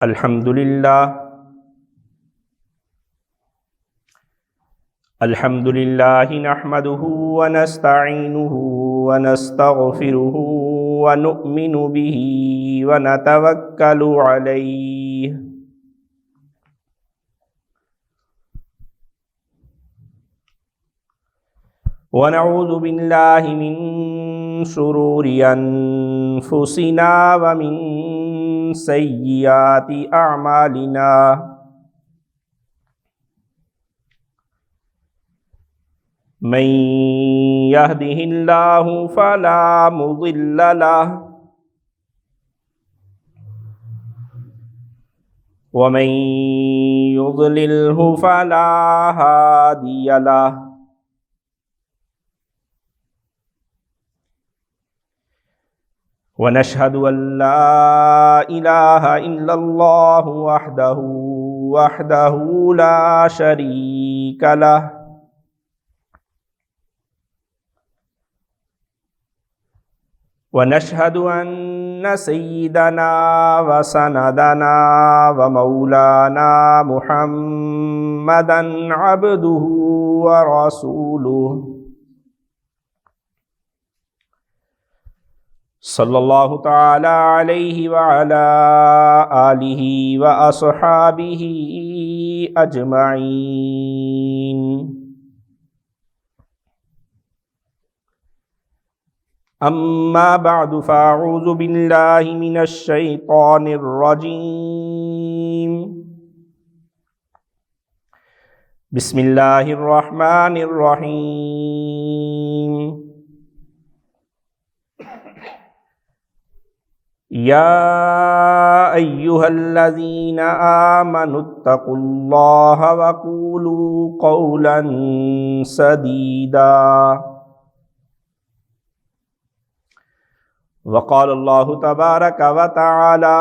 الحمد للہ نحمده ونستعینه ونستغفره ونؤمن به ونتوکل علیہ ونعوذ باللہ من شرور انفسنا ومن سیئات اعمالنا من يهده الله فلا مضل له ومن يضلله فلا هادي له ونشهد أن لا إله إلا الله وحده لا شريك له ونشهد أن سيدنا وسندنا ومولانا محمدا عبده ورسوله صلی اللہ تعالی علیہ وعلا آلہ واصحابہ اجمعین اما بعد فاعوذ باللہ من الشیطان الرجیم بسم اللہ الرحمن الرحیم یا ایہا الذین آمنوا اتقوا اللہ وقولوا قولا سدیدا وقال اللہ تبارک وتعالی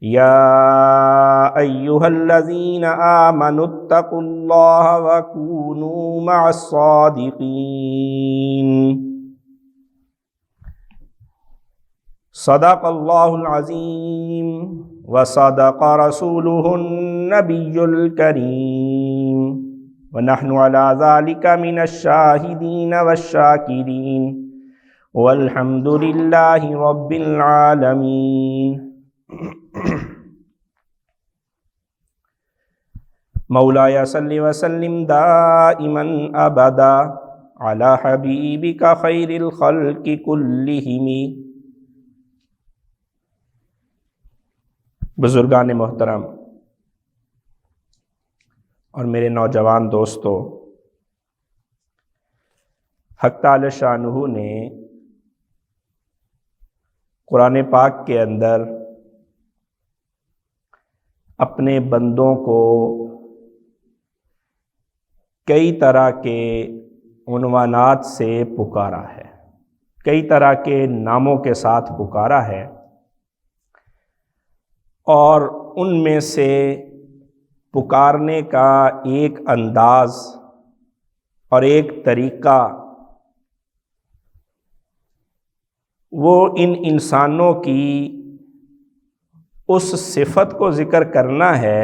یا ایہا الذین آمنوا اتقوا اللہ وکونوا مع الصادقین صدق اللہ العظیم وصدق رسولہ النبی الکریم ونحن علی ذلک من الشاہدین والشاکرین والحمد للہ رب العالمین مولایا صلی وسلم دائما ابدا علی حبیبک خیر الخلق کلہم بزرگان محترم اور میرے نوجوان دوستو، حق تعالی شانہ نے قرآن پاک کے اندر اپنے بندوں کو کئی طرح کے عنوانات سے پکارا ہے، کئی طرح کے ناموں کے ساتھ پکارا ہے، اور ان میں سے پکارنے کا ایک انداز اور ایک طریقہ وہ ان انسانوں کی اس صفت کو ذکر کرنا ہے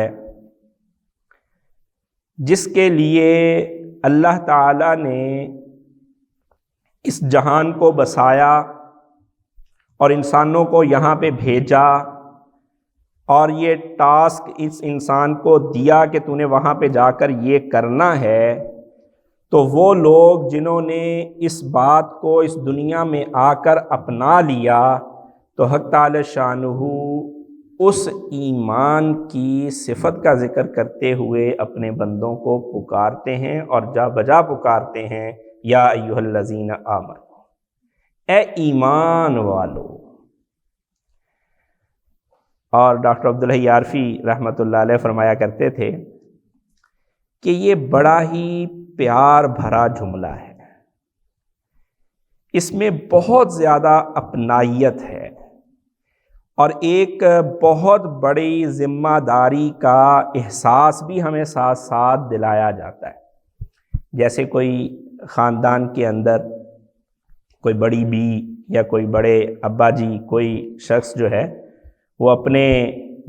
جس کے لیے اللہ تعالیٰ نے اس جہان کو بسایا اور انسانوں کو یہاں پہ بھیجا، اور یہ ٹاسک اس انسان کو دیا کہ تو نے وہاں پہ جا کر یہ کرنا ہے، تو وہ لوگ جنہوں نے اس بات کو اس دنیا میں آ کر اپنا لیا، تو حق تعالی شانہ اس ایمان کی صفت کا ذکر کرتے ہوئے اپنے بندوں کو پکارتے ہیں اور جا بجا پکارتے ہیں، یا ایھا الذین آمنوا، اے ایمان والو۔ اور ڈاکٹر عبدالحی عارفی رحمۃ اللہ علیہ فرمایا کرتے تھے کہ یہ بڑا ہی پیار بھرا جملہ ہے، اس میں بہت زیادہ اپنائیت ہے، اور ایک بہت بڑی ذمہ داری کا احساس بھی ہمیں ساتھ ساتھ دلایا جاتا ہے۔ جیسے کوئی خاندان کے اندر کوئی بڑی بی یا کوئی بڑے ابا جی، کوئی شخص جو ہے وہ اپنے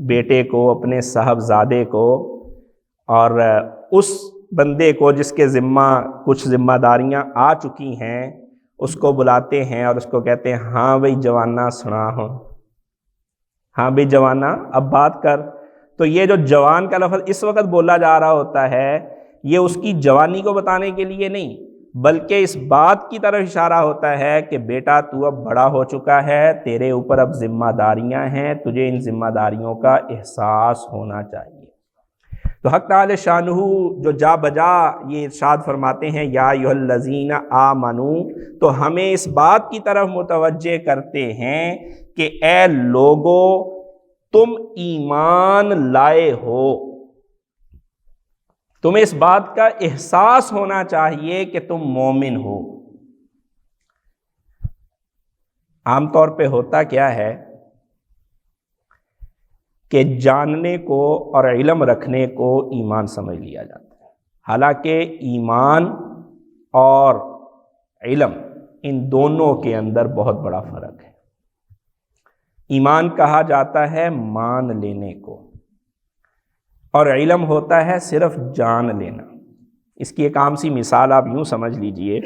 بیٹے کو، اپنے صاحبزادے کو اور اس بندے کو جس کے ذمہ کچھ ذمہ داریاں آ چکی ہیں اس کو بلاتے ہیں اور اس کو کہتے ہیں ہاں بھائی جوانا سنا ہو، ہاں بھائی جوانا اب بات کر۔ تو یہ جو جوان کا لفظ اس وقت بولا جا رہا ہوتا ہے یہ اس کی جوانی کو بتانے کے لیے نہیں، بلکہ اس بات کی طرف اشارہ ہوتا ہے کہ بیٹا تو اب بڑا ہو چکا ہے، تیرے اوپر اب ذمہ داریاں ہیں، تجھے ان ذمہ داریوں کا احساس ہونا چاہیے۔ تو حق تعالی شانہ جو جا بجا یہ ارشاد فرماتے ہیں یا ایھا الذین آمنو، تو ہمیں اس بات کی طرف متوجہ کرتے ہیں کہ اے لوگو تم ایمان لائے ہو، تمہیں اس بات کا احساس ہونا چاہیے کہ تم مومن ہو۔ عام طور پہ ہوتا کیا ہے کہ جاننے کو اور علم رکھنے کو ایمان سمجھ لیا جاتا ہے، حالانکہ ایمان اور علم ان دونوں کے اندر بہت بڑا فرق ہے۔ ایمان کہا جاتا ہے مان لینے کو، اور علم ہوتا ہے صرف جان لینا۔ اس کی ایک عام سی مثال آپ یوں سمجھ لیجئے،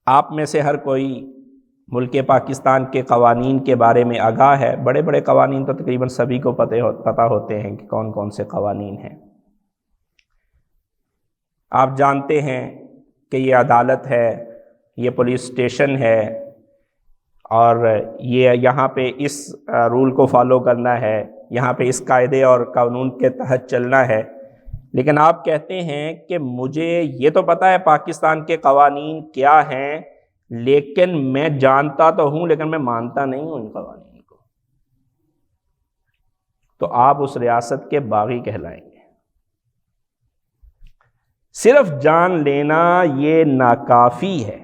آپ میں سے ہر کوئی ملک پاکستان کے قوانین کے بارے میں آگاہ ہے، بڑے بڑے قوانین تو تقریباً سبھی کو پتہ ہوتے ہیں کہ کون کون سے قوانین ہیں۔ آپ جانتے ہیں کہ یہ عدالت ہے، یہ پولیس اسٹیشن ہے، اور یہ یہاں پہ اس رول کو فالو کرنا ہے، یہاں پہ اس قاعدے اور قانون کے تحت چلنا ہے۔ لیکن آپ کہتے ہیں کہ مجھے یہ تو پتہ ہے پاکستان کے قوانین کیا ہیں، لیکن میں جانتا تو ہوں لیکن میں مانتا نہیں ہوں ان قوانین کو، تو آپ اس ریاست کے باغی کہلائیں گے۔ صرف جان لینا یہ ناکافی ہے،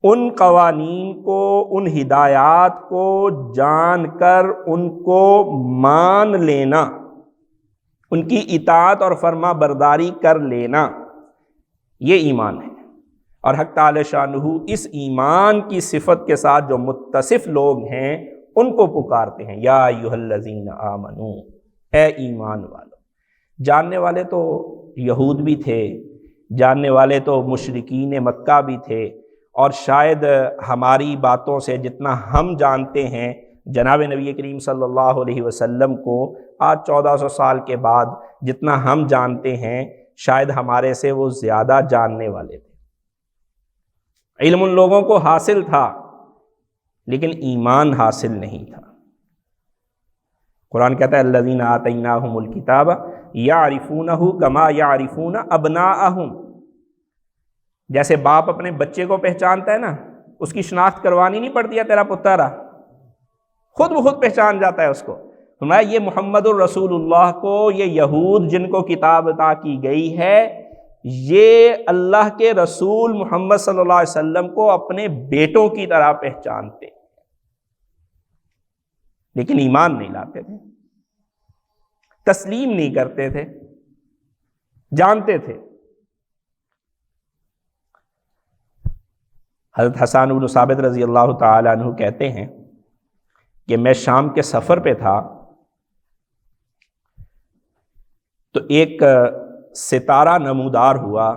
ان قوانین کو، ان ہدایات کو جان کر ان کو مان لینا، ان کی اطاعت اور فرما برداری کر لینا، یہ ایمان ہے۔ اور حق تعالی شانہ اس ایمان کی صفت کے ساتھ جو متصف لوگ ہیں ان کو پکارتے ہیں یا ایھا الذین آمنو، اے ایمان والو۔ جاننے والے تو یہود بھی تھے، جاننے والے تو مشرکین مکہ بھی تھے، اور شاید ہماری باتوں سے جتنا ہم جانتے ہیں جناب نبی کریم صلی اللہ علیہ وسلم کو آج 1400 سال کے بعد جتنا ہم جانتے ہیں شاید ہمارے سے وہ زیادہ جاننے والے تھے۔ علم ان لوگوں کو حاصل تھا لیکن ایمان حاصل نہیں تھا۔ قرآن کہتا ہے الذین آتیناہم الکتاب یعرفونہ کما یعرفون ابناءہم، جیسے باپ اپنے بچے کو پہچانتا ہے نا، اس کی شناخت کروانی نہیں پڑتی ہے، تیرا پتر خود بخود پہچان جاتا ہے اس کو۔ فرمایا یہ محمد الرسول اللہ کو، یہ یہود جن کو کتاب عطا کی گئی ہے، یہ اللہ کے رسول محمد صلی اللہ علیہ وسلم کو اپنے بیٹوں کی طرح پہچانتے، لیکن ایمان نہیں لاتے تھے، تسلیم نہیں کرتے تھے، جانتے تھے۔ حضرت حسان بن ثابت رضی اللہ تعالی عنہ کہتے ہیں کہ میں شام کے سفر پہ تھا تو ایک ستارہ نمودار ہوا،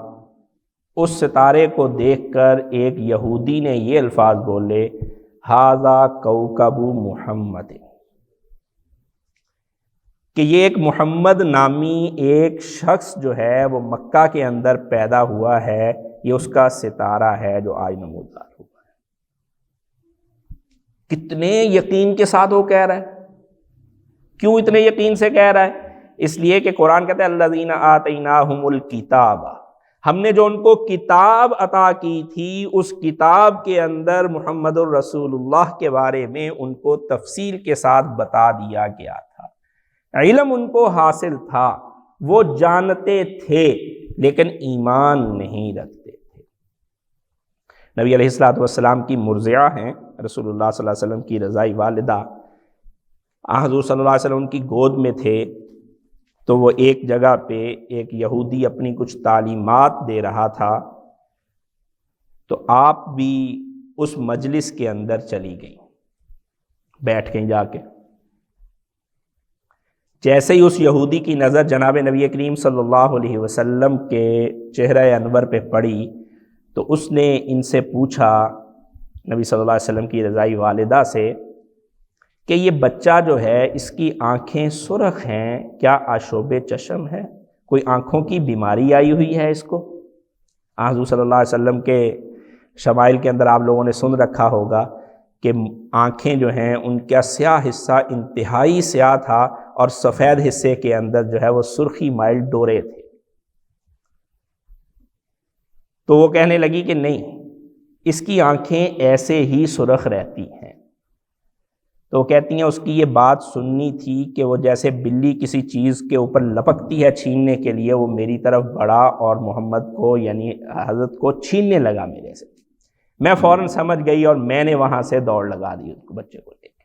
اس ستارے کو دیکھ کر ایک یہودی نے یہ الفاظ بولے ھذا کوکب محمد، کہ یہ ایک محمد نامی ایک شخص جو ہے وہ مکہ کے اندر پیدا ہوا ہے، یہ اس کا ستارہ ہے جو آج نمودار ہوا ہے۔ کتنے یقین کے ساتھ وہ کہہ رہا ہے، کیوں اتنے یقین سے کہہ رہا ہے؟ اس لیے کہ قرآن کہتا ہے الذین آتیناہم الکتاب، ہم نے جو ان کو کتاب عطا کی تھی اس کتاب کے اندر محمد الرسول اللہ کے بارے میں ان کو تفصیل کے ساتھ بتا دیا گیا تھا۔ علم ان کو حاصل تھا، وہ جانتے تھے لیکن ایمان نہیں رکھتے تھے۔ نبی علیہ الصلوۃ والسلام کی مرضعہ ہیں رسول اللہ صلی اللہ علیہ وسلم کی رضائی والدہ، حضور صلی اللہ علیہ وسلم ان کی گود میں تھے، تو وہ ایک جگہ پہ ایک یہودی اپنی کچھ تعلیمات دے رہا تھا، تو آپ بھی اس مجلس کے اندر چلی گئیں، بیٹھ گئیں جا کے۔ جیسے ہی اس یہودی کی نظر جناب نبی کریم صلی اللہ علیہ وسلم کے چہرہ انور پہ پڑی تو اس نے ان سے پوچھا، نبی صلی اللہ علیہ وسلم کی رضائی والدہ سے، کہ یہ بچہ جو ہے اس کی آنکھیں سرخ ہیں، کیا آشوب چشم ہے؟ کوئی آنکھوں کی بیماری آئی ہوئی ہے اس کو؟ حضور صلی اللہ علیہ وسلم کے شمائل کے اندر آپ لوگوں نے سن رکھا ہوگا کہ آنکھیں جو ہیں ان کا سیاہ حصہ انتہائی سیاہ تھا اور سفید حصے کے اندر جو ہے وہ سرخی مائل ڈورے تھے۔ تو وہ کہنے لگی کہ نہیں، اس کی آنکھیں ایسے ہی سرخ رہتی ہیں۔ تو وہ کہتی ہیں اس کی یہ بات سننی تھی کہ وہ جیسے بلی کسی چیز کے اوپر لپکتی ہے چھیننے کے لیے، وہ میری طرف بڑھا اور محمد کو یعنی حضرت کو چھیننے لگا میرے سے۔ میں فوراً سمجھ گئی اور میں نے وہاں سے دوڑ لگا دی اس کو، بچے کو لے کے۔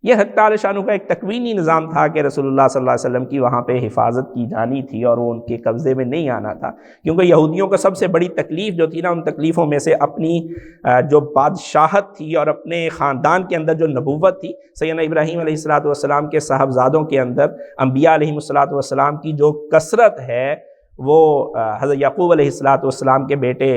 یہ حق تعالی شانہ کا ایک تکوینی نظام تھا کہ رسول اللہ صلی اللہ علیہ وسلم کی وہاں پہ حفاظت کی جانی تھی اور وہ ان کے قبضے میں نہیں آنا تھا، کیونکہ یہودیوں کا سب سے بڑی تکلیف جو تھی نا، ان تکلیفوں میں سے اپنی جو بادشاہت تھی اور اپنے خاندان کے اندر جو نبوت تھی، سیدنا ابراہیم علیہ السلام کے صاحبزادوں کے اندر انبیاء علیہ السلام کی جو کثرت ہے، وہ حضرت یعقوب علیہ السلام کے بیٹے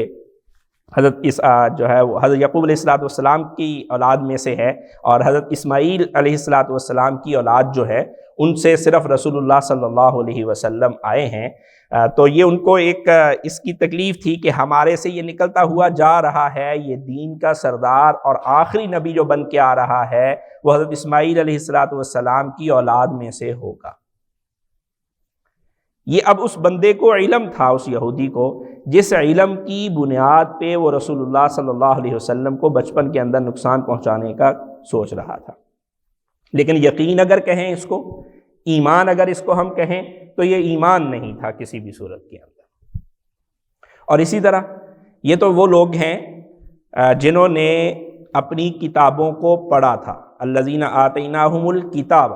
حضرت حضرت یعقوب علیہ السلام کی اولاد میں سے ہے، اور حضرت اسماعیل علیہ السلام کی اولاد جو ہے ان سے صرف رسول اللہ صلی اللہ علیہ وسلم آئے ہیں۔ تو یہ ان کو ایک اس کی تکلیف تھی کہ ہمارے سے یہ نکلتا ہوا جا رہا ہے، یہ دین کا سردار اور آخری نبی جو بن کے آ رہا ہے وہ حضرت اسماعیل علیہ السلام کی اولاد میں سے ہوگا۔ یہ اب اس بندے کو علم تھا، اس یہودی کو، جس علم کی بنیاد پہ وہ رسول اللہ صلی اللہ علیہ وسلم کو بچپن کے اندر نقصان پہنچانے کا سوچ رہا تھا۔ لیکن یقین اگر کہیں اس کو، ایمان اگر اس کو ہم کہیں، تو یہ ایمان نہیں تھا کسی بھی صورت کے اندر۔ اور اسی طرح یہ تو وہ لوگ ہیں جنہوں نے اپنی کتابوں کو پڑھا تھا، الذین آتیناہم الکتاب،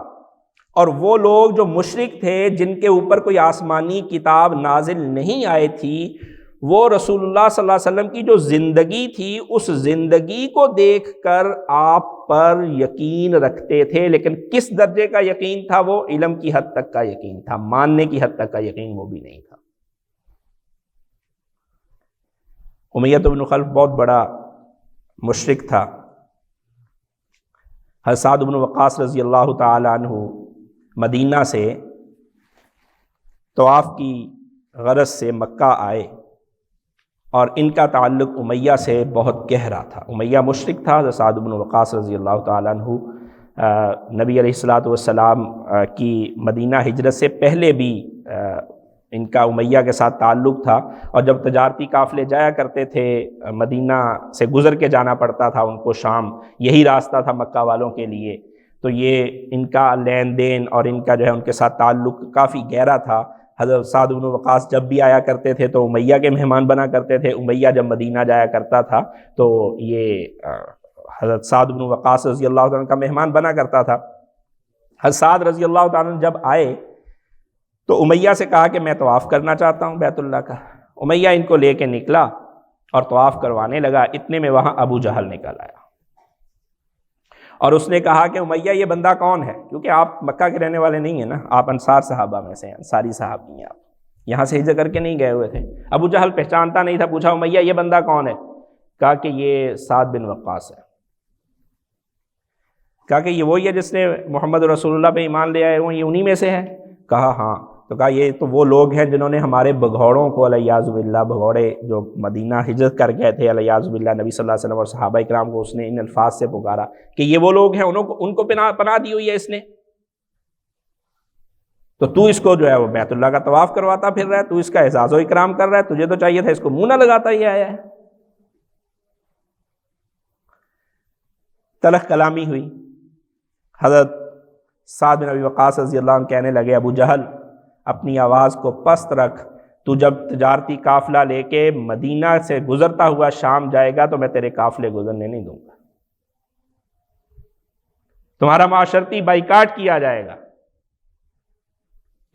اور وہ لوگ جو مشرک تھے جن کے اوپر کوئی آسمانی کتاب نازل نہیں آئی تھی، وہ رسول اللہ صلی اللہ علیہ وسلم کی جو زندگی تھی اس زندگی کو دیکھ کر آپ پر یقین رکھتے تھے، لیکن کس درجے کا یقین تھا؟ وہ علم کی حد تک کا یقین تھا، ماننے کی حد تک کا یقین وہ بھی نہیں تھا۔ امیہ بن خلف بہت بڑا مشرک تھا۔ حضرت سعد بن وقاص رضی اللہ تعالی عنہ مدینہ سے طواف کی غرض سے مکہ آئے، اور ان کا تعلق امیہ سے بہت گہرا تھا۔ امیہ مشرک تھا، حضرت سعد بن وقاص رضی اللہ تعالیٰ عنہ نبی علیہ السلام کی مدینہ ہجرت سے پہلے بھی ان کا امیہ کے ساتھ تعلق تھا، اور جب تجارتی قافلے جایا کرتے تھے مدینہ سے گزر کے جانا پڑتا تھا ان کو شام، یہی راستہ تھا مکہ والوں کے لیے، تو یہ ان کا لین دین اور ان کا جو ہے ان کے ساتھ تعلق کافی گہرا تھا۔ حضرت سعد بن وقاص جب بھی آیا کرتے تھے تو امیہ کے مہمان بنا کرتے تھے، امیہ جب مدینہ جایا کرتا تھا تو یہ حضرت سعد بن وقاص رضی اللہ عنہ کا مہمان بنا کرتا تھا۔ حضرت سعد رضی اللہ عنہ جب آئے تو امیہ سے کہا کہ میں طواف کرنا چاہتا ہوں بیت اللہ کا۔ امیہ ان کو لے کے نکلا اور طواف کروانے لگا، اتنے میں وہاں ابو جہل نکل آیا، اور اس نے کہا کہ امیہ یہ بندہ کون ہے؟ کیونکہ آپ مکہ کے رہنے والے نہیں ہیں نا، آپ انصار صحابہ میں سے ہیں، انصاری صحابی ہیں، آپ یہاں سے ہجرت کر کے نہیں گئے ہوئے تھے۔ ابو جہل پہچانتا نہیں تھا، پوچھا امیہ یہ بندہ کون ہے؟ کہا کہ یہ سعد بن وقاص ہے۔ کہا کہ یہ وہی ہے جس نے محمد رسول اللہ پہ ایمان لے آئے ہوئے، یہ انہی میں سے ہے؟ کہا ہاں۔ تو کہا یہ تو وہ لوگ ہیں جنہوں نے ہمارے بگھوڑوں کو علیہ باللہ، بگھوڑے جو مدینہ ہجرت کر گئے تھے علیہ باللہ، نبی صلی اللہ علیہ وسلم اور صحابہ اکرام کو اس نے ان الفاظ سے پکارا کہ یہ وہ لوگ ہیں، ان کو پناہ دی ہوئی ہے اس نے، تو اس کو جو ہے وہ بیت اللہ کا طواف کرواتا پھر رہا ہے، تو اس کا اعزاز و اکرام کر رہا ہے، تجھے تو چاہیے تھا اس کو منہ نہ لگاتا ہی آیا ہے۔ تلخ کلامی ہوئی۔ حضرت سعد بن ابی وقاص رضی اللہ عنہ کہنے لگے ابو جہل اپنی آواز کو پست رکھ، تو جب تجارتی قافلہ لے کے مدینہ سے گزرتا ہوا شام جائے گا تو میں تیرے قافلے گزرنے نہیں دوں گا، تمہارا معاشرتی بائیکاٹ کیا جائے گا،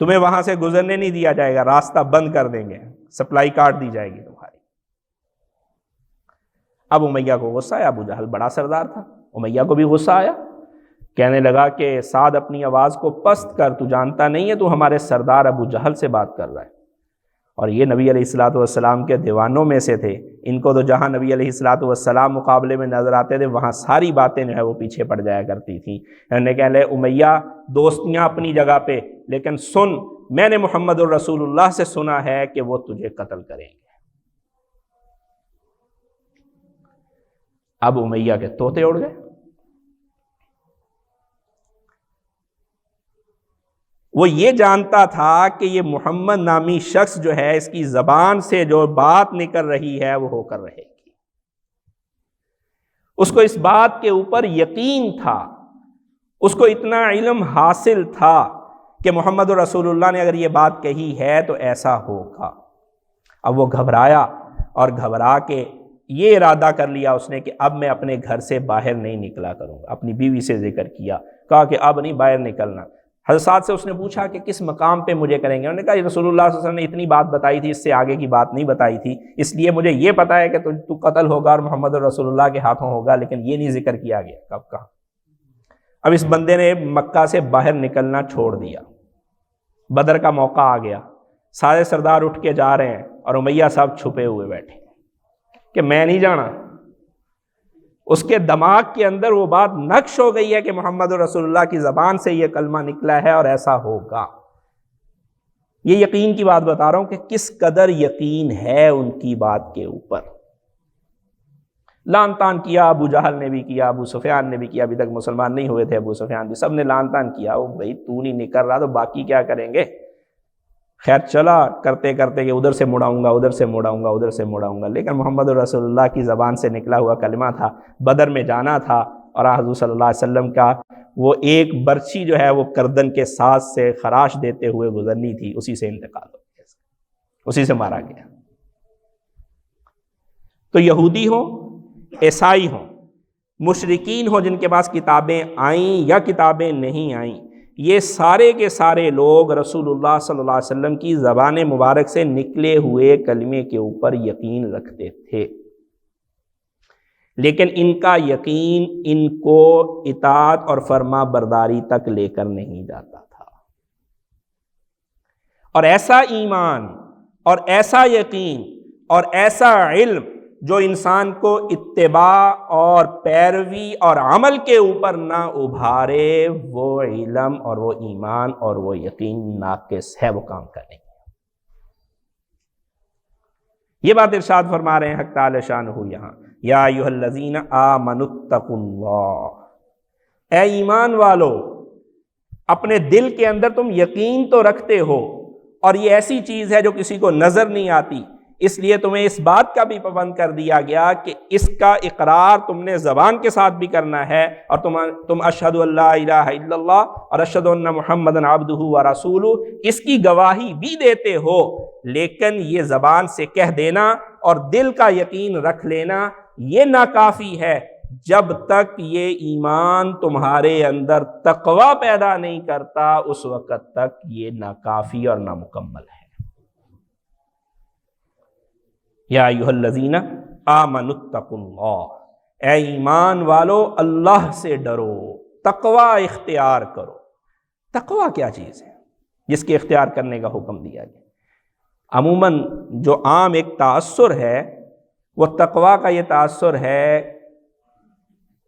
تمہیں وہاں سے گزرنے نہیں دیا جائے گا، راستہ بند کر دیں گے، سپلائی کاٹ دی جائے گی تمہاری۔ اب امیہ کو غصہ آیا، ابو جہل بڑا سردار تھا، امیہ کو بھی غصہ آیا، کہنے لگا کہ سعد اپنی آواز کو پست کر، تو جانتا نہیں ہے تو ہمارے سردار ابو جہل سے بات کر رہا ہے۔ اور یہ نبی علیہ الصلوۃ والسلام کے دیوانوں میں سے تھے، ان کو تو جہاں نبی علیہ الصلوۃ والسلام مقابلے میں نظر آتے تھے وہاں ساری باتیں جو ہے وہ پیچھے پڑ جایا کرتی تھیں۔ انہوں نے کہا لے امیہ، دوستیاں اپنی جگہ پہ، لیکن سن، میں نے محمد الرسول اللہ سے سنا ہے کہ وہ تجھے قتل کریں گے۔ اب امیہ کے طوطے اڑ گئے، وہ یہ جانتا تھا کہ یہ محمد نامی شخص جو ہے اس کی زبان سے جو بات نکل رہی ہے وہ ہو کر رہے گی۔ اس کو اس بات کے اوپر یقین تھا، اس کو اتنا علم حاصل تھا کہ محمد رسول اللہ نے اگر یہ بات کہی ہے تو ایسا ہوگا۔ اب وہ گھبرایا اور گھبرا کے یہ ارادہ کر لیا اس نے کہ اب میں اپنے گھر سے باہر نہیں نکلا کروں گا۔ اپنی بیوی سے ذکر کیا، کہا کہ اب نہیں باہر نکلنا۔ حضرت سعد سے اس نے پوچھا کہ کس مقام پہ مجھے کریں گے؟ انہوں نے کہا یہ رسول اللہ صلی اللہ علیہ وسلم نے اتنی بات بتائی تھی، اس سے آگے کی بات نہیں بتائی تھی، اس لیے مجھے یہ پتا ہے کہ تو قتل ہوگا اور محمد رسول اللہ کے ہاتھوں ہوگا، لیکن یہ نہیں ذکر کیا گیا کب کہاں۔ اب اس بندے نے مکہ سے باہر نکلنا چھوڑ دیا، بدر کا موقع آ گیا، سارے سردار اٹھ کے جا رہے ہیں اور امیہ صاحب چھپے ہوئے بیٹھے کہ میں نہیں جانا۔ اس کے دماغ کے اندر وہ بات نقش ہو گئی ہے کہ محمد رسول اللہ کی زبان سے یہ کلمہ نکلا ہے اور ایسا ہوگا۔ یہ یقین کی بات بتا رہا ہوں کہ کس قدر یقین ہے ان کی بات کے اوپر۔ لان تان کیا، ابو جہل نے بھی کیا، ابو سفیان نے بھی کیا، ابھی تک مسلمان نہیں ہوئے تھے ابو سفیان بھی، سب نے لان تان کیا، وہ بھائی تو نہیں نکل رہا تو باقی کیا کریں گے۔ خیر چلا کرتے کرتے کہ ادھر سے مڑاؤں گا، ادھر سے مڑاؤں گا، ادھر سے مڑاؤں گا، لیکن محمد رسول اللہ کی زبان سے نکلا ہوا کلمہ تھا، بدر میں جانا تھا، اور حضور صلی اللہ علیہ وسلم کا وہ ایک برچھی جو ہے وہ گردن کے ساتھ سے خراش دیتے ہوئے گزرنی تھی، اسی سے انتقال ہو گیا، اسی سے مارا گیا۔ تو یہودی ہوں، عیسائی ہوں، مشرکین ہوں جن کے پاس کتابیں آئیں یا کتابیں نہیں آئیں، یہ سارے کے سارے لوگ رسول اللہ صلی اللہ علیہ وسلم کی زبان مبارک سے نکلے ہوئے کلمے کے اوپر یقین رکھتے تھے، لیکن ان کا یقین ان کو اطاعت اور فرما برداری تک لے کر نہیں جاتا تھا۔ اور ایسا ایمان اور ایسا یقین اور ایسا علم جو انسان کو اتباع اور پیروی اور عمل کے اوپر نہ ابھارے، وہ علم اور وہ ایمان اور وہ یقین ناقص ہے، وہ کام کا نہیں۔ یہ بات ارشاد فرما رہے ہیں حق تعالی شانہ یہاں، یا ایھا الذین آمنوا اتقوا اللہ، اے ایمان والو، اپنے دل کے اندر تم یقین تو رکھتے ہو، اور یہ ایسی چیز ہے جو کسی کو نظر نہیں آتی، اس لیے تمہیں اس بات کا بھی پابند کر دیا گیا کہ اس کا اقرار تم نے زبان کے ساتھ بھی کرنا ہے، اور تم اشہد ان لا الہ الا اللہ اور اشہد ان محمدًا عبدہ ورسولہ اس کی گواہی بھی دیتے ہو، لیکن یہ زبان سے کہہ دینا اور دل کا یقین رکھ لینا یہ ناکافی ہے جب تک یہ ایمان تمہارے اندر تقوی پیدا نہیں کرتا، اس وقت تک یہ ناکافی اور نامکمل ہے۔ یا ایھا الذین آمنوا اتقوا اللہ، اے ایمان والو اللہ سے ڈرو، تقوی اختیار کرو۔ تقوی کیا چیز ہے جس کے اختیار کرنے کا حکم دیا گیا؟ عموماً جو عام ایک تاثر ہے وہ تقوی کا یہ تاثر ہے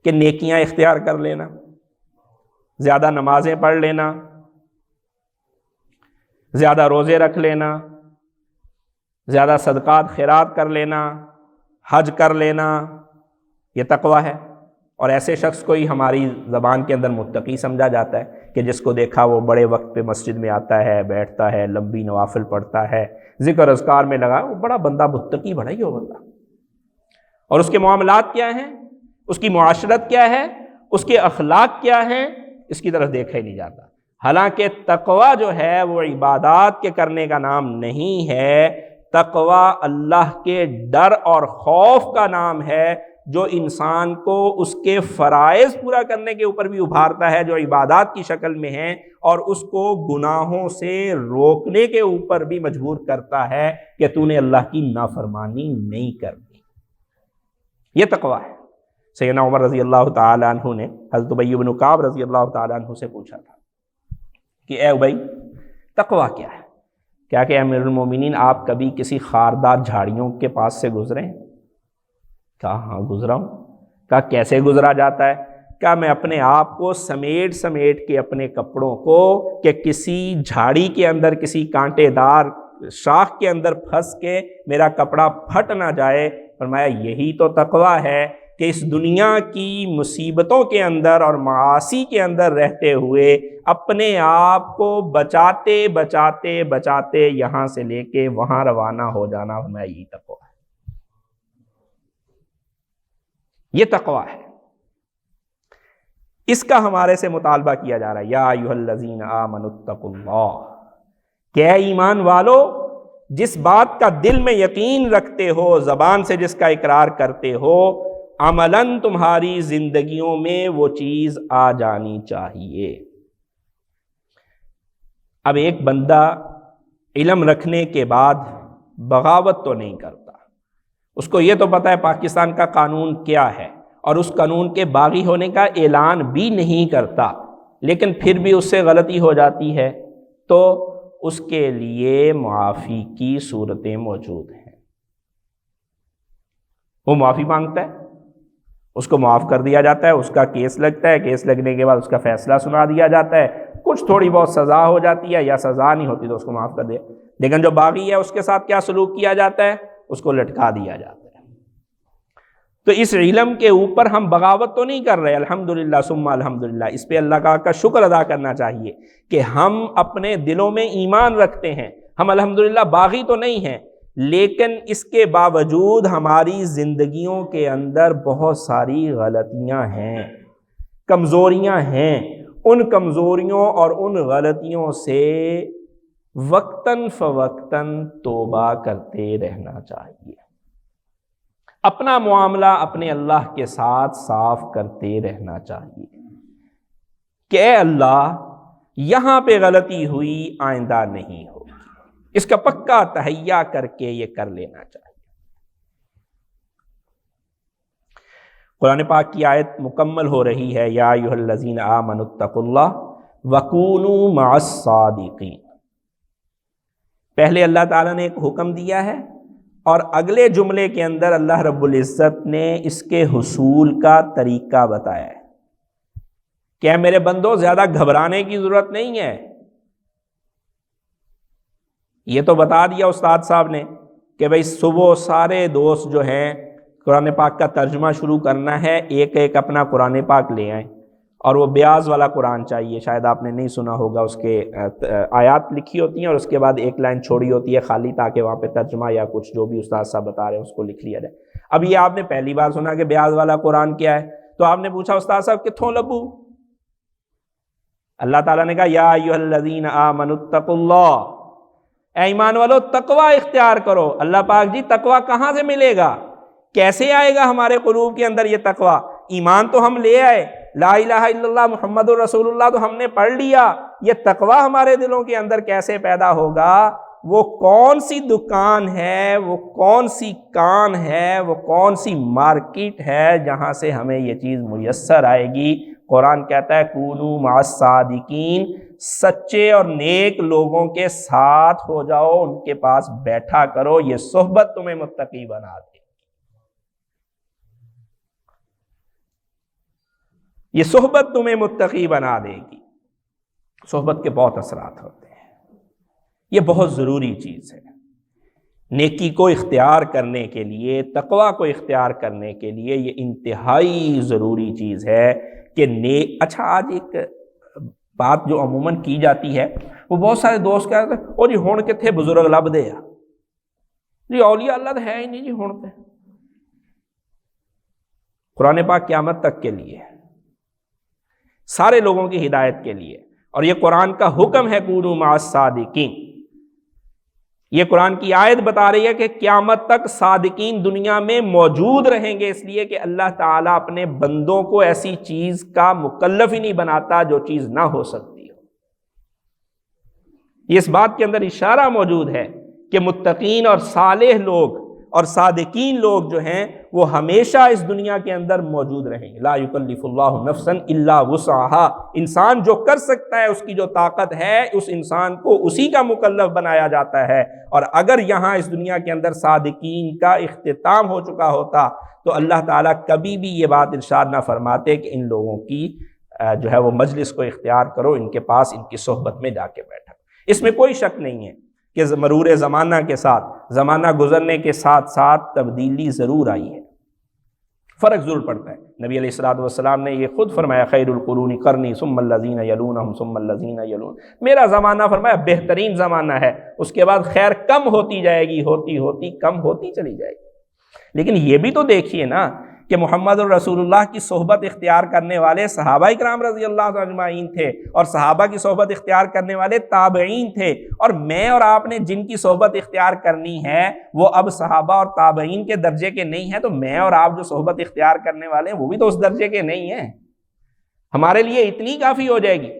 کہ نیکیاں اختیار کر لینا، زیادہ نمازیں پڑھ لینا، زیادہ روزے رکھ لینا، زیادہ صدقات خیرات کر لینا، حج کر لینا، یہ تقوی ہے۔ اور ایسے شخص کو ہی ہماری زبان کے اندر متقی سمجھا جاتا ہے کہ جس کو دیکھا وہ بڑے وقت پہ مسجد میں آتا ہے، بیٹھتا ہے، لمبی نوافل پڑھتا ہے، ذکر اذکار میں لگا، وہ بڑا بندہ متقی، بڑا ہی ہو بندہ۔ اور اس کے معاملات کیا ہیں، اس کی معاشرت کیا ہے، اس کے اخلاق کیا ہیں، اس کی طرف دیکھا ہی نہیں جاتا۔ حالانکہ تقوی جو ہے وہ عبادات کے کرنے کا نام نہیں ہے، تقوی اللہ کے ڈر اور خوف کا نام ہے، جو انسان کو اس کے فرائض پورا کرنے کے اوپر بھی ابھارتا ہے جو عبادات کی شکل میں ہیں، اور اس کو گناہوں سے روکنے کے اوپر بھی مجبور کرتا ہے کہ تو نے اللہ کی نافرمانی نہیں کرنی۔ یہ تقویٰ ہے۔ سیدنا عمر رضی اللہ تعالیٰ عنہ نے حضرت ابی بن کعب رضی اللہ تعالیٰ عنہ سے پوچھا تھا کہ اے ابی، تقویٰ کیا ہے؟ کیا کہ امیر المومنین آپ کبھی کسی خاردار جھاڑیوں کے پاس سے گزرے ہیں؟ کہا ہاں گزرا ہوں۔ کہا کیسے گزرا جاتا ہے؟ کہا میں اپنے آپ کو سمیٹ کے اپنے کپڑوں کو کہ کسی جھاڑی کے اندر، کسی کانٹے دار شاخ کے اندر پھنس کے میرا کپڑا پھٹ نہ جائے۔ فرمایا یہی تو تقویٰ ہے کہ اس دنیا کی مصیبتوں کے اندر اور معاصی کے اندر رہتے ہوئے اپنے آپ کو بچاتے بچاتے بچاتے یہاں سے لے کے وہاں روانہ ہو جانا، فرمایا یہی تقویٰ ہے، یہ تقویٰ ہے۔ اس کا ہمارے سے مطالبہ کیا جا رہا ہے، یا ایھا الذین آمنوا اتقوا اللہ، کہ اے ایمان والو جس بات کا دل میں یقین رکھتے ہو، زبان سے جس کا اقرار کرتے ہو، عملاً تمہاری زندگیوں میں وہ چیز آ جانی چاہیے۔ اب ایک بندہ علم رکھنے کے بعد بغاوت تو نہیں کرتا، اس کو یہ تو پتہ ہے پاکستان کا قانون کیا ہے اور اس قانون کے باغی ہونے کا اعلان بھی نہیں کرتا، لیکن پھر بھی اس سے غلطی ہو جاتی ہے، تو اس کے لیے معافی کی صورتیں موجود ہیں۔ وہ معافی مانگتا ہے، اس کو معاف کر دیا جاتا ہے، اس کا کیس لگتا ہے، کیس لگنے کے بعد اس کا فیصلہ سنا دیا جاتا ہے، کچھ تھوڑی بہت سزا ہو جاتی ہے یا سزا نہیں ہوتی تو اس کو معاف کر دیا۔ لیکن جو باغی ہے اس کے ساتھ کیا سلوک کیا جاتا ہے؟ اس کو لٹکا دیا جاتا ہے۔ تو اس علم کے اوپر ہم بغاوت تو نہیں کر رہے، الحمدللہ ثم الحمدللہ، اس پہ اللہ کا شکر ادا کرنا چاہیے کہ ہم اپنے دلوں میں ایمان رکھتے ہیں، ہم الحمدللہ باغی تو نہیں ہیں، لیکن اس کے باوجود ہماری زندگیوں کے اندر بہت ساری غلطیاں ہیں، کمزوریاں ہیں۔ ان کمزوریوں اور ان غلطیوں سے وقتاً فوقتاً توبہ کرتے رہنا چاہیے، اپنا معاملہ اپنے اللہ کے ساتھ صاف کرتے رہنا چاہیے کہ اے اللہ یہاں پہ غلطی ہوئی، آئندہ نہیں ہوگی، اس کا پکا تہیہ کر کے یہ کر لینا چاہیے۔ قرآن پاک کی آیت مکمل ہو رہی ہے، یا ایھا الذین آمنوا اتقوا اللہ وکونوا مع الصادقین۔ پہلے اللہ تعالیٰ نے ایک حکم دیا ہے اور اگلے جملے کے اندر اللہ رب العزت نے اس کے حصول کا طریقہ بتایا ہے کہ اے میرے بندو زیادہ گھبرانے کی ضرورت نہیں ہے۔ یہ تو بتا دیا استاد صاحب نے کہ بھئی صبح سارے دوست جو ہیں قرآن پاک کا ترجمہ شروع کرنا ہے، ایک ایک اپنا قرآن پاک لے آئیں، اور وہ بیاض والا قرآن چاہیے، شاید آپ نے نہیں سنا ہوگا، اس کے آیات لکھی ہوتی ہیں اور اس کے بعد ایک لائن چھوڑی ہوتی ہے خالی، تاکہ وہاں پہ ترجمہ یا کچھ جو بھی استاد صاحب بتا رہے ہیں اس کو لکھ لیا جائے۔ اب یہ آپ نے پہلی بار سنا کہ بیاض والا قرآن کیا ہے، تو آپ نے پوچھا استاد صاحب کتھوں لبو؟ اللہ تعالیٰ نے کہا یا ایھا الذین آمنوا اتقوا اللہ، اے ایمان والو تقوی اختیار کرو۔ اللہ پاک جی تقوی کہاں سے ملے گا، کیسے آئے گا ہمارے قلوب کے اندر یہ تقوی؟ ایمان تو ہم لے آئے، لا الہ الا اللہ محمد الرسول اللہ تو ہم نے پڑھ لیا، یہ تقوی ہمارے دلوں کے اندر کیسے پیدا ہوگا؟ وہ کون سی دکان ہے، وہ کون سی کان ہے، وہ کون سی مارکیٹ ہے جہاں سے ہمیں یہ چیز میسر آئے گی؟ قرآن کہتا ہے کونوا مع الصادقین، سچے اور نیک لوگوں کے ساتھ ہو جاؤ، ان کے پاس بیٹھا کرو، یہ صحبت تمہیں متقی بنا دے، یہ صحبت تمہیں متقی بنا دے گی۔ صحبت کے بہت اثرات ہوتے ہیں، یہ بہت ضروری چیز ہے نیکی کو اختیار کرنے کے لیے، تقوی کو اختیار کرنے کے لیے، یہ انتہائی ضروری چیز ہے کہ اچھا آج ایک بات جو عموماً کی جاتی ہے، وہ بہت سارے دوست کہتے ہیں او جی ہون کے تھے بزرگ لب دے جی، اولیاء اللہ تو ہے ہی نہیں جی ہون تے۔ قرآن پاک قیامت تک کے لیے، سارے لوگوں کی ہدایت کے لیے، اور یہ قرآن کا حکم ہے کونوا مع الصادقین۔ یہ قرآن کی آیت بتا رہی ہے کہ قیامت تک صادقین دنیا میں موجود رہیں گے، اس لیے کہ اللہ تعالیٰ اپنے بندوں کو ایسی چیز کا مکلف ہی نہیں بناتا جو چیز نہ ہو سکتی ہو۔ اس بات کے اندر اشارہ موجود ہے کہ متقین اور صالح لوگ اور صادقین لوگ جو ہیں وہ ہمیشہ اس دنیا کے اندر موجود رہیں گے۔ لا یکلف اللہ نفسا الا وسعها، انسان جو کر سکتا ہے، اس کی جو طاقت ہے، اس انسان کو اسی کا مکلف بنایا جاتا ہے۔ اور اگر یہاں اس دنیا کے اندر صادقین کا اختتام ہو چکا ہوتا تو اللہ تعالیٰ کبھی بھی یہ بات ارشاد نہ فرماتے کہ ان لوگوں کی جو ہے وہ مجلس کو اختیار کرو، ان کے پاس ان کی صحبت میں جا کے بیٹھا۔ اس میں کوئی شک نہیں ہے کہ مرور زمانہ کے ساتھ، زمانہ گزرنے کے ساتھ ساتھ تبدیلی ضرور آئی ہے، فرق ضرور پڑتا ہے۔ نبی علیہ الصلوۃ والسلام نے یہ خود فرمایا، خیر القرون قرنی ثم الذین یلونہم ثم الذین یلون، میرا زمانہ فرمایا بہترین زمانہ ہے، اس کے بعد خیر کم ہوتی جائے گی، ہوتی ہوتی کم ہوتی چلی جائے گی۔ لیکن یہ بھی تو دیکھیے نا کہ محمد الرسول اللہ کی صحبت اختیار کرنے والے صحابہ کرام رضی اللہ اجمعین تھے، اور صحابہ کی صحبت اختیار کرنے والے تابعین تھے، اور میں اور آپ نے جن کی صحبت اختیار کرنی ہے وہ اب صحابہ اور تابعین کے درجے کے نہیں ہیں، تو میں اور آپ جو صحبت اختیار کرنے والے ہیں وہ بھی تو اس درجے کے نہیں ہیں۔ ہمارے لیے اتنی کافی ہو جائے گی۔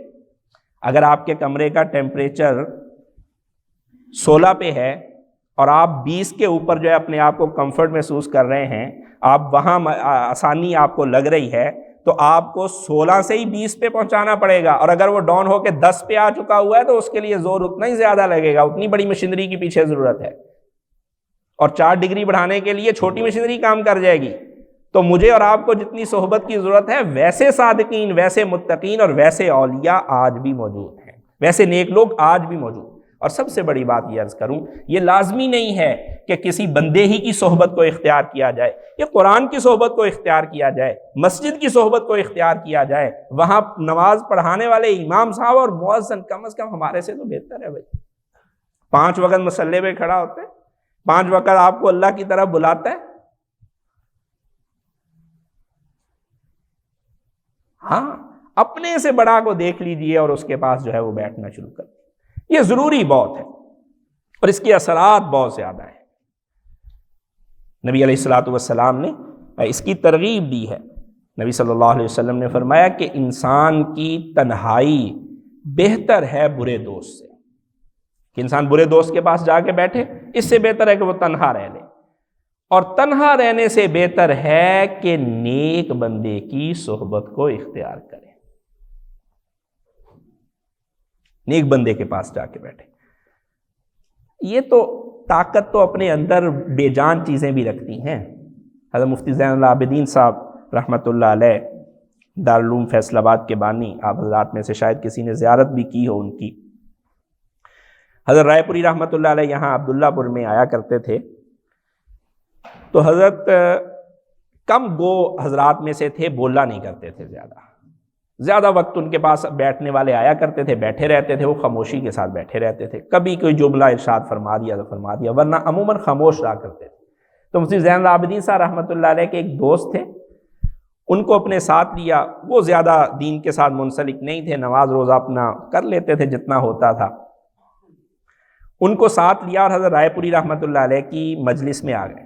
اگر آپ کے کمرے کا ٹیمپریچر 16 پہ ہے اور آپ 20 کے اوپر جو ہے اپنے آپ کو کمفرٹ محسوس کر رہے ہیں، آپ وہاں آسانی آپ کو لگ رہی ہے، تو آپ کو 16 سے ہی 20 پہ پہنچانا پڑے گا، اور اگر وہ ڈاؤن ہو کے 10 پہ آ چکا ہوا ہے تو اس کے لیے زور اتنا ہی زیادہ لگے گا، اتنی بڑی مشینری کی پیچھے ضرورت ہے، اور 4 ڈگری بڑھانے کے لیے چھوٹی مشینری کام کر جائے گی۔ تو مجھے اور آپ کو جتنی صحبت کی ضرورت ہے، ویسے صادقین، ویسے متقین اور ویسے اولیاء آج بھی موجود ہیں، ویسے نیک لوگ آج بھی موجود ہیں۔ اور سب سے بڑی بات یہ عرض کروں، یہ لازمی نہیں ہے کہ کسی بندے ہی کی صحبت کو اختیار کیا جائے، یہ قرآن کی صحبت کو اختیار کیا جائے، مسجد کی صحبت کو اختیار کیا جائے، وہاں نماز پڑھانے والے امام صاحب اور مؤذن کم از کم ہمارے سے تو بہتر ہے بھائی۔ 5 وقت مصلی پہ کھڑا ہوتا ہے، 5 وقت آپ کو اللہ کی طرف بلاتا ہے۔ ہاں، اپنے سے بڑا کو دیکھ لیجئے اور اس کے پاس جو ہے وہ بیٹھنا شروع کر دیں۔ یہ ضروری بہت ہے اور اس کے اثرات بہت زیادہ ہیں۔ نبی علیہ الصلوۃ والسلام نے اس کی ترغیب دی ہے۔ نبی صلی اللہ علیہ وسلم نے فرمایا کہ انسان کی تنہائی بہتر ہے برے دوست سے، کہ انسان برے دوست کے پاس جا کے بیٹھے، اس سے بہتر ہے کہ وہ تنہا رہ لے، اور تنہا رہنے سے بہتر ہے کہ نیک بندے کی صحبت کو اختیار کرے، نیک بندے کے پاس جا کے بیٹھے۔ یہ تو طاقت تو اپنے اندر بے جان چیزیں بھی رکھتی ہیں۔ حضرت مفتی زین العابدین صاحب رحمۃ اللہ علیہ، دارالعلوم فیصل آباد کے بانی، آپ حضرات میں سے شاید کسی نے زیارت بھی کی ہو ان کی۔ حضرت رائے پوری رحمۃ اللہ علیہ یہاں عبداللہ پور میں آیا کرتے تھے، تو حضرت کم گو حضرات میں سے تھے، بولا نہیں کرتے تھے، زیادہ وقت ان کے پاس بیٹھنے والے آیا کرتے تھے، بیٹھے رہتے تھے، وہ خاموشی کے ساتھ بیٹھے رہتے تھے، کبھی کوئی جملہ ارشاد فرما دیا تو فرما دیا، ورنہ عموماً خاموش رہا کرتے تھے۔ تو مفتی زین العابدین صاحب رحمۃ اللہ علیہ کے ایک دوست تھے، ان کو اپنے ساتھ لیا، وہ زیادہ دین کے ساتھ منسلک نہیں تھے، نماز روزہ اپنا کر لیتے تھے جتنا ہوتا تھا، ان کو ساتھ لیا اور حضرت رائے پوری رحمۃ اللہ علیہ کی مجلس میں آ گئے،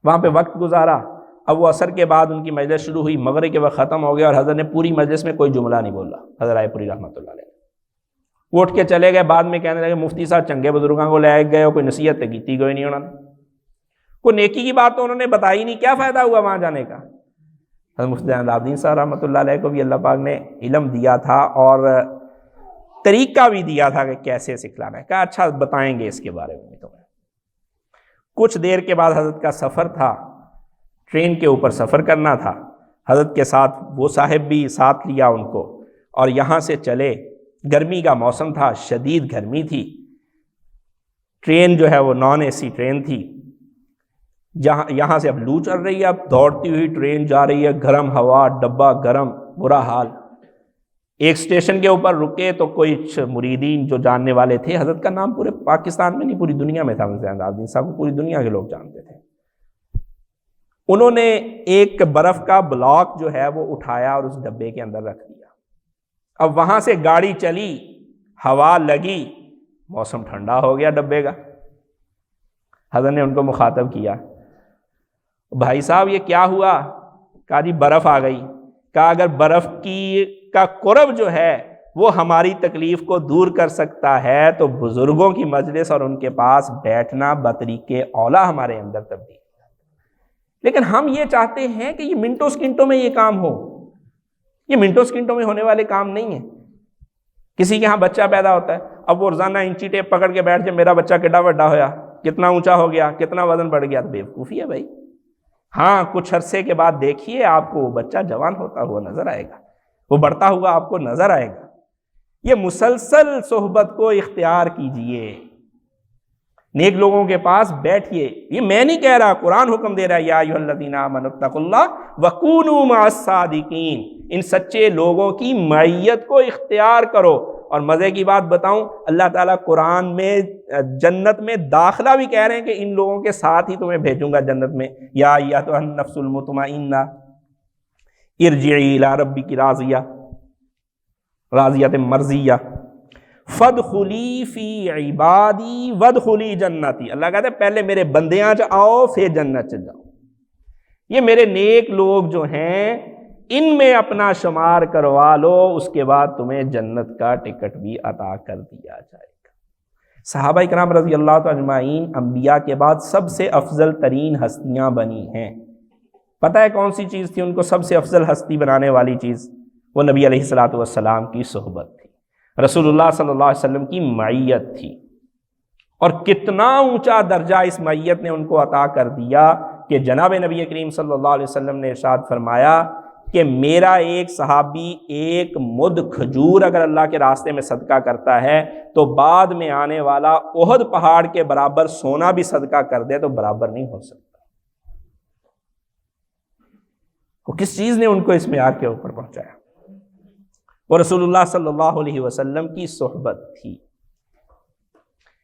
وہاں پہ وقت گزارا۔ اب وہ عصر کے بعد ان کی مجلس شروع ہوئی، مغرب کے وقت ختم ہو گیا، اور حضرت نے پوری مجلس میں کوئی جملہ نہیں بولا، حضرت رائے پوری رحمۃ اللہ علیہ وہ اٹھ کے چلے گئے، بعد میں کہنے لگے مفتی صاحب چنگے بزرگوں کو لے گئے ہو، کوئی نصیحت تو کیتی کوئی نہیں، انہوں نے کوئی نیکی کی بات تو انہوں نے بتائی نہیں، کیا فائدہ ہوا وہاں جانے کا۔ حضرت مفتی زین العابدین صاحب رحمۃ اللہ علیہ کو بھی اللہ پاک نے علم دیا تھا اور طریقہ بھی دیا تھا کہ کیسے سکھلانا ہے، کہا اچھا بتائیں گے اس کے بارے میں تمہیں۔ کچھ دیر کے بعد حضرت کا سفر تھا، ٹرین کے اوپر سفر کرنا تھا، حضرت کے ساتھ وہ صاحب بھی ساتھ لیا ان کو، اور یہاں سے چلے، گرمی کا موسم تھا، شدید گرمی تھی، ٹرین جو ہے وہ نان اے سی ٹرین تھی، یہاں سے اب لو چل رہی ہے، اب دوڑتی ہوئی ٹرین جا رہی ہے، گرم ہوا، ڈبہ گرم، برا حال۔ ایک اسٹیشن کے اوپر رکے تو کوئی مریدین جو جاننے والے تھے، حضرت کا نام پورے پاکستان میں نہیں پوری دنیا میں تھا، زین العابدین صاحب کو پوری دنیا کے لوگ جانتے تھے، انہوں نے ایک برف کا بلاک جو ہے وہ اٹھایا اور اس ڈبے کے اندر رکھ دیا۔ اب وہاں سے گاڑی چلی، ہوا لگی، موسم ٹھنڈا ہو گیا ڈبے کا۔ حضرت نے ان کو مخاطب کیا، بھائی صاحب یہ کیا ہوا؟ کہا جی برف آ گئی۔ کہا اگر برف کا قرب جو ہے وہ ہماری تکلیف کو دور کر سکتا ہے، تو بزرگوں کی مجلس اور ان کے پاس بیٹھنا بطریق اولا ہمارے اندر تبدیل۔ لیکن ہم یہ چاہتے ہیں کہ یہ منٹوں سکنٹوں میں یہ کام ہو، یہ منٹوں سکنٹوں میں ہونے والے کام نہیں ہیں۔ کسی کے ہاں بچہ پیدا ہوتا ہے، اب وہ روزانہ انچی ٹیپ پکڑ کے بیٹھ جائے، میرا بچہ کتنا بڑا ہویا، کتنا اونچا ہو گیا، کتنا وزن بڑھ گیا، تو بیوقوفی ہے بھائی۔ ہاں کچھ عرصے کے بعد دیکھیے آپ کو وہ بچہ جوان ہوتا ہوا نظر آئے گا، وہ بڑھتا ہوا آپ کو نظر آئے گا۔ یہ مسلسل صحبت کو اختیار کیجئے، نیک لوگوں کے پاس بیٹھیے۔ یہ میں نہیں کہہ رہا، قرآن حکم دے رہا ہے، یا ایھا الذین آمنوا اتقوا اللہ وکونوا مع الصادقین، ان سچے لوگوں کی معیت کو اختیار کرو۔ اور مزے کی بات بتاؤں، اللہ تعالیٰ قرآن میں جنت میں داخلہ بھی کہہ رہے ہیں کہ ان لوگوں کے ساتھ ہی تمہیں بھیجوں گا جنت میں، یا ایھا النفس المطمئنہ ارجعی الی ربک راضیۃ مرضیہ فادخلی فی عبادی وادخلی جنتی۔ اللہ کہتے ہیں پہلے میرے بندیاں چ آؤ پھر جنت چ جاؤ۔ یہ میرے نیک لوگ جو ہیں ان میں اپنا شمار کروا لو، اس کے بعد تمہیں جنت کا ٹکٹ بھی عطا کر دیا جائے گا۔ صحابہ کرام رضی اللہ تعالی اجمعین انبیاء کے بعد سب سے افضل ترین ہستیاں بنی ہیں۔ پتہ ہے کون سی چیز تھی ان کو سب سے افضل ہستی بنانے والی چیز؟ وہ نبی علیہ الصلوۃ والسلام کی صحبت تھی، رسول اللہ صلی اللہ علیہ وسلم کی معیت تھی۔ اور کتنا اونچا درجہ اس معیت نے ان کو عطا کر دیا کہ جناب نبی کریم صلی اللہ علیہ وسلم نے ارشاد فرمایا کہ میرا ایک صحابی ایک مد کھجور اگر اللہ کے راستے میں صدقہ کرتا ہے تو بعد میں آنے والا احد پہاڑ کے برابر سونا بھی صدقہ کر دے تو برابر نہیں ہو سکتا۔ وہ کس چیز نے ان کو اس معیار کے اوپر پہنچایا؟ وہ رسول اللہ صلی اللہ علیہ وسلم کی صحبت تھی۔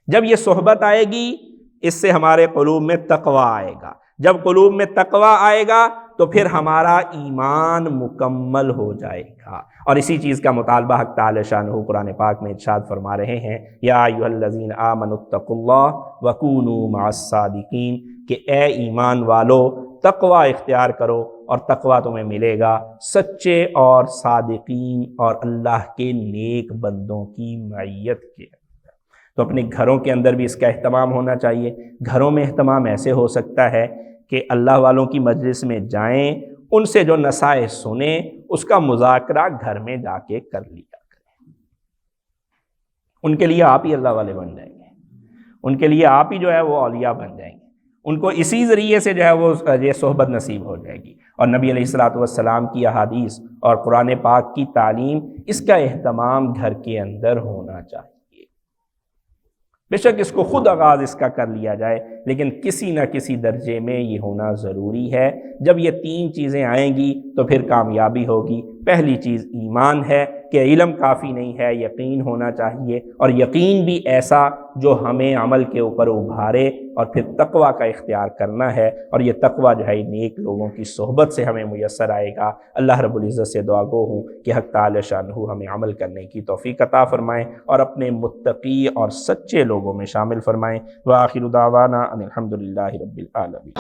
جب یہ صحبت آئے گی اس سے ہمارے قلوب میں تقویٰ آئے گا، جب قلوب میں تقویٰ آئے گا تو پھر ہمارا ایمان مکمل ہو جائے گا۔ اور اسی چیز کا مطالبہ حق تعالی شانہ قرآن پاک میں ارشاد فرما رہے ہیں، یا ایھا الذین آمنوا اتقوا اللہ وکونوا مع الصادقین، کہ اے ایمان والو تقویٰ اختیار کرو اور تقویٰ تمہیں ملے گا سچے اور صادقین اور اللہ کے نیک بندوں کی معیت کے اندر۔ تو اپنے گھروں کے اندر بھی اس کا اہتمام ہونا چاہیے۔ گھروں میں اہتمام ایسے ہو سکتا ہے کہ اللہ والوں کی مجلس میں جائیں، ان سے جو نصائح سنیں اس کا مذاکرہ گھر میں جا کے کر لیا کریں۔ ان کے لیے آپ ہی اللہ والے بن جائیں گے، ان کے لیے آپ ہی جو ہے وہ اولیاء بن جائیں گے، ان کو اسی ذریعے سے جو ہے وہ یہ صحبت نصیب ہو جائے گی۔ اور نبی علیہ الصلوۃ والسلام کی احادیث اور قرآن پاک کی تعلیم، اس کا اہتمام گھر کے اندر ہونا چاہیے۔ بے شک اس کو خود آغاز اس کا کر لیا جائے، لیکن کسی نہ کسی درجے میں یہ ہونا ضروری ہے۔ جب یہ تین چیزیں آئیں گی تو پھر کامیابی ہوگی۔ پہلی چیز ایمان ہے کہ علم کافی نہیں ہے، یقین ہونا چاہیے، اور یقین بھی ایسا جو ہمیں عمل کے اوپر ابھارے، اور پھر تقویٰ کا اختیار کرنا ہے، اور یہ تقویٰ جو ہے نیک لوگوں کی صحبت سے ہمیں میسر آئے گا۔ اللہ رب العزت سے دعا گو ہوں کہ حق تعالی شانہ ہمیں عمل کرنے کی توفیق عطا فرمائیں اور اپنے متقی اور سچے لوگوں میں شامل فرمائیں۔ وآخر دعوانا ان الحمد للہ رب العالمین۔